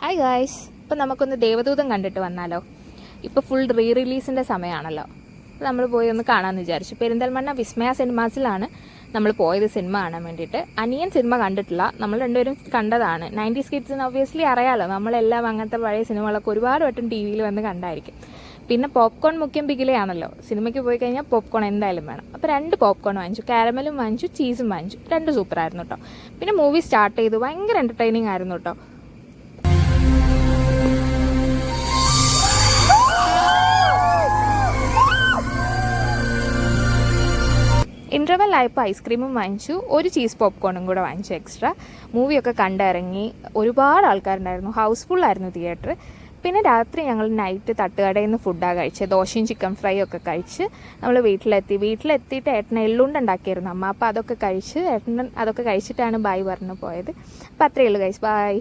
Hi guys, ഇപ്പം നമുക്കൊന്ന് ദേവദൂതം കണ്ടിട്ട് വന്നാലോ. ഇപ്പോൾ ഫുൾ റിലീസിൻ്റെ സമയമാണല്ലോ. അപ്പോൾ നമ്മൾ പോയി ഒന്ന് കാണാമെന്ന് വിചാരിച്ചു. പെരിന്തൽമണ്ണ വിസ്മയ സിനിമാസിലാണ് നമ്മൾ പോയത് സിനിമ കാണാൻ വേണ്ടിയിട്ട്. അനിയൻ സിനിമ കണ്ടിട്ടില്ല, നമ്മൾ രണ്ടുപേരും കണ്ടതാണ്. 90s കിഡ്സിന് ഒബ്വിയസ്ലി അറിയാമല്ലോ, നമ്മളെല്ലാം അങ്ങനത്തെ പഴയ സിനിമകളൊക്കെ ഒരുപാട് വട്ടം ടി വിയിൽ വന്ന് കണ്ടായിരിക്കും. പിന്നെ പോപ്കോൺ മുഖ്യം പികിലയാണല്ലോ, സിനിമയ്ക്ക് പോയി കഴിഞ്ഞാൽ പോപ്കോൺ എന്തായാലും വേണം. അപ്പോൾ 2 പോപ്കോൺ വാങ്ങിച്ചു, കാരമലും വാങ്ങിച്ചു, ചീസും വാങ്ങിച്ചു. 2 സൂപ്പറായിരുന്നു കേട്ടോ. പിന്നെ മൂവി സ്റ്റാർട്ട് ചെയ്തു, ഭയങ്കര എൻ്റർടൈനിങ് ആയിരുന്നു കേട്ടോ. ഇൻ്റർവെൽ ആയപ്പോൾ ഐസ്ക്രീമും വാങ്ങിച്ചു, ഒരു ചീസ് പോപ്കോണും കൂടെ വാങ്ങിച്ചു എക്സ്ട്രാ. മൂവിയൊക്കെ കണ്ടിറങ്ങി, ഒരുപാട് ആൾക്കാരുണ്ടായിരുന്നു, ഹൗസ്ഫുള്ളായിരുന്നു തിയേറ്റർ. പിന്നെ രാത്രി ഞങ്ങൾ നൈറ്റ് തട്ടുകടയിൽ നിന്ന് ഫുഡാണ് കഴിച്ചത്. ദോശയും ചിക്കൻ ഫ്രൈ ഒക്കെ കഴിച്ച് നമ്മൾ വീട്ടിലെത്തിയിട്ട് ഏട്ടൻ എള്ളുണ്ട ഉണ്ടാക്കിയായിരുന്നു അമ്മ. അപ്പോൾ അതൊക്കെ കഴിച്ച് ഏട്ടൻ അതൊക്കെ കഴിച്ചിട്ടാണ് ബൈ പറഞ്ഞു പോയത്. അപ്പോൾ അത്രയേ ഉള്ളൂ ഗൈസ്, ബൈ.